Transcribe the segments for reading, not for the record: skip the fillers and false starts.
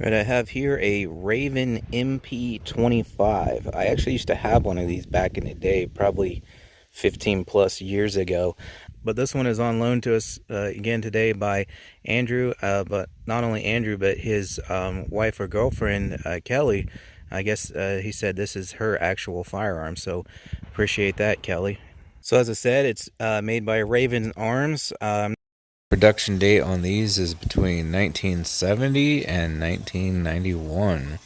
Right, I have here a Raven MP-25. I actually used to have one of these back in the day, probably 15 plus years ago. But this one is on loan to us again today by Andrew. But not only Andrew, but his wife or girlfriend, Kelly. I guess he said this is her actual firearm. So appreciate that, Kelly. So as I said, it's made by Raven Arms. Production date on these is between 1970 and 1991.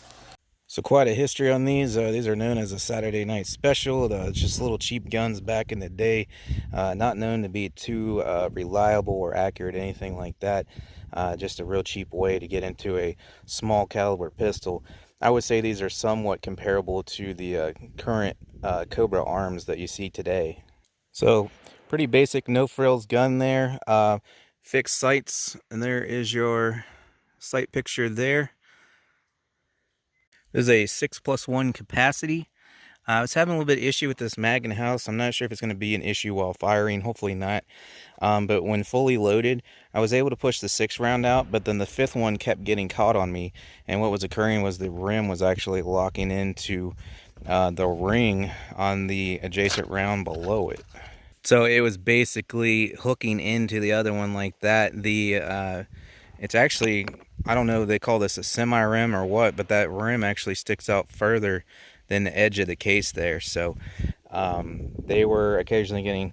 So quite a history on these. These are known as a Saturday night special. Just little cheap guns back in the day, not known to be too reliable or accurate, anything like that. Just a real cheap way to get into a small caliber pistol. I would say these are somewhat comparable to the current Cobra arms that you see today. So pretty basic no frills gun there. Fixed sights, and there is your sight picture there. There's a 6+1 capacity. I was having a little bit of issue with this mag in the house. I'm not sure if it's going to be an issue while firing, hopefully not. But when fully loaded, I was able to push the 6th round out, but then the 5th one kept getting caught on me. And what was occurring was the rim was actually locking into the ring on the adjacent round below it. So it was basically hooking into the other one like that. It's actually, I don't know if they call this a semi-rim or what, but that rim actually sticks out further than the edge of the case there. So they were occasionally getting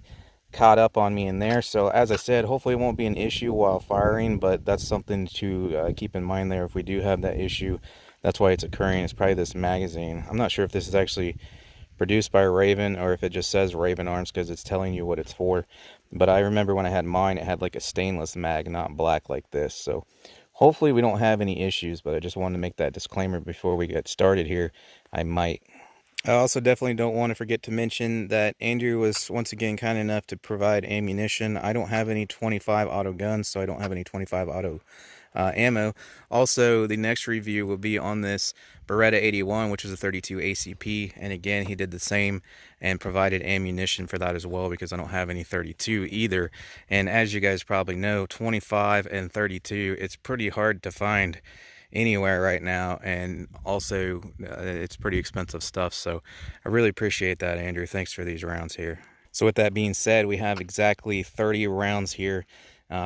caught up on me in there. So as I said, hopefully it won't be an issue while firing, but that's something to keep in mind there if we do have that issue. That's why it's occurring. It's probably this magazine. I'm not sure if this is actually produced by Raven or if it just says Raven Arms because it's telling you what it's for. But I remember when I had mine, it had like a stainless mag, not black like this. So hopefully we don't have any issues, but I just wanted to make that disclaimer before we get started here. I might. I also definitely don't want to forget to mention that Andrew was once again kind enough to provide ammunition. I don't have any 25 auto guns, so I don't have any 25 auto ammo. Also, the next review will be on this Beretta 81, which is a 32 ACP, and again he did the same and provided ammunition for that as well because I don't have any 32 either. And as you guys probably know, 25 and 32, it's pretty hard to find anywhere right now, and also it's pretty expensive stuff. So I really appreciate that, Andrew. Thanks for these rounds here. So with that being said, we have exactly 30 rounds here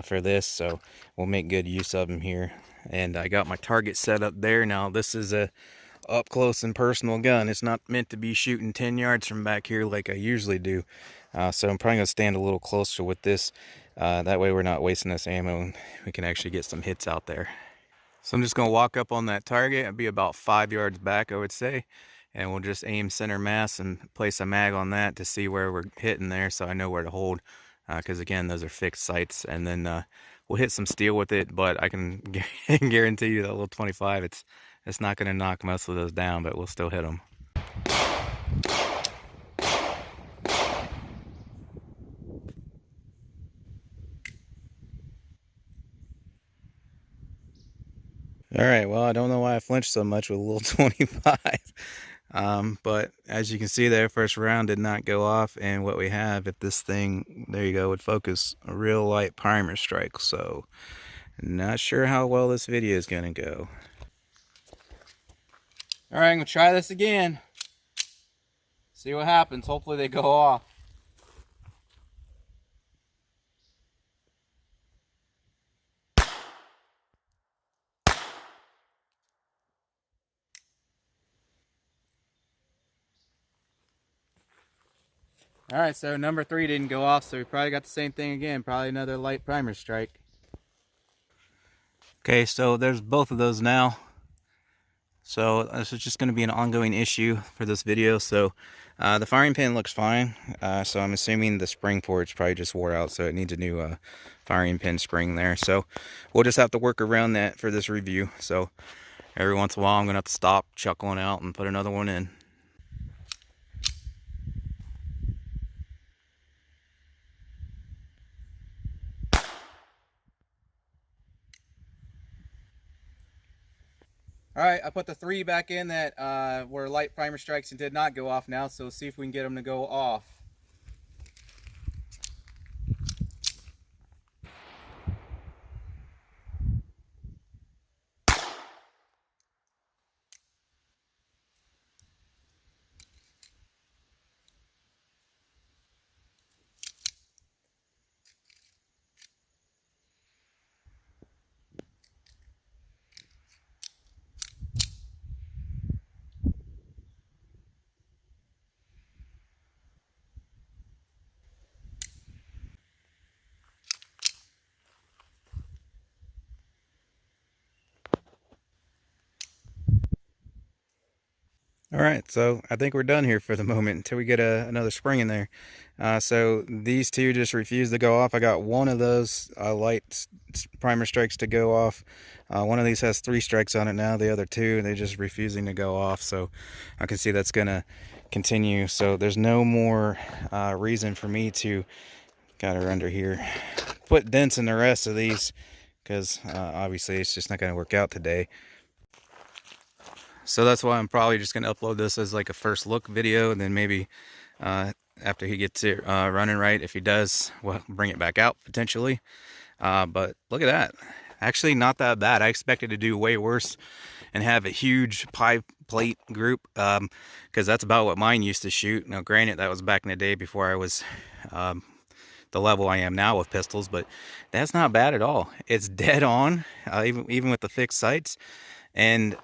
for this, so we'll make good use of them here. And I got my target set up there. Now this is a up close and personal gun. It's not meant to be shooting 10 yards from back here like I usually do. So I'm probably gonna stand a little closer with this. That way we're not wasting this ammo and we can actually get some hits out there. So I'm just gonna walk up on that target. I'd be about 5 yards back, I would say. And we'll just aim center mass and place a mag on that to see where we're hitting there, so I know where to hold. Because again, those are fixed sights, and then we'll hit some steel with it. But I can guarantee you that little 25, it's not going to knock most of those down, but we'll still hit them. All right, well, I don't know why I flinched so much with a little 25. But as you can see there, first round did not go off. And what we have, if this thing, there you go, would focus, a real light primer strike. So not sure how well this video is going to go. All right, I'm going to try this again. See what happens. Hopefully they go off. All right, so number 3 didn't go off, so we probably got the same thing again. Probably another light primer strike. Okay, so there's both of those now. So this is just going to be an ongoing issue for this video. So the firing pin looks fine. So I'm assuming the spring for it's probably just wore out, so it needs a new firing pin spring there. So we'll just have to work around that for this review. So every once in a while I'm going to have to stop, chuck one out, and put another one in. All right, I put the 3 back in that were light primer strikes and did not go off now, so see if we can get them to go off. All right, so I think we're done here for the moment until we get another spring in there. So these two just refuse to go off. I got one of those light primer strikes to go off. One of these has 3 strikes on it now. The other 2, they're just refusing to go off. So I can see that's going to continue. So there's no more reason for me to, got her under here, put dents in the rest of these, because obviously it's just not going to work out today. So that's why I'm probably just going to upload this as like a first look video, and then maybe after he gets it running right, if he does, we'll bring it back out potentially. But look at that. Actually not that bad. I expected to do way worse and have a huge pie plate group, because that's about what mine used to shoot. Now granted, that was back in the day before I was the level I am now with pistols, but that's not bad at all. It's dead on, even with the fixed sights, and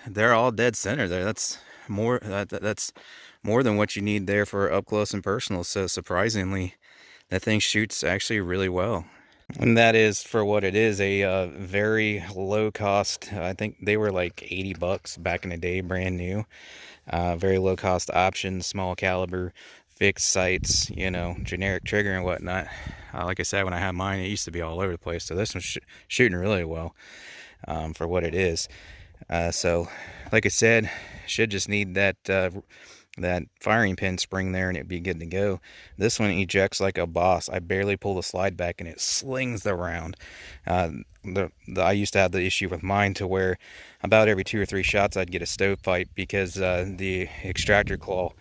they're all dead center there. That's more than what you need there for up close and personal. So surprisingly, that thing shoots actually really well. And that is, for what it is, a very low cost. I think they were like 80 bucks back in the day, brand new. Very low cost option, small caliber, fixed sights, you know, generic trigger and whatnot. Like I said, when I had mine, it used to be all over the place. So this one's shooting really well for what it is. So like I said, should just need that that firing pin spring there and it'd be good to go. This one ejects like a boss. I barely pull the slide back and it slings the round. I used to have the issue with mine to where about every 2 or 3 shots I'd get a stovepipe because the extractor claw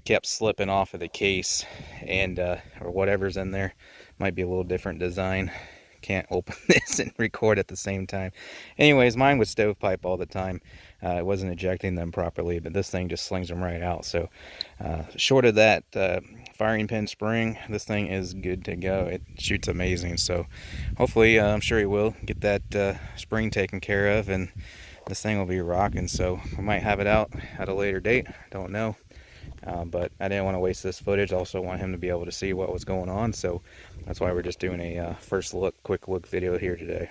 kept slipping off of the case, and or whatever's in there. Might be a little different design. Can't open this and record at the same time. Anyways, mine was stovepipe all the time. It wasn't ejecting them properly, but this thing just slings them right out. So short of that firing pin spring, this thing is good to go. It shoots amazing. So hopefully, I'm sure he will get that spring taken care of, and this thing will be rocking. So I might have it out at a later date. Don't know. But I didn't want to waste this footage. I also want him to be able to see what was going on, so that's why we're just doing a first look, quick look video here today.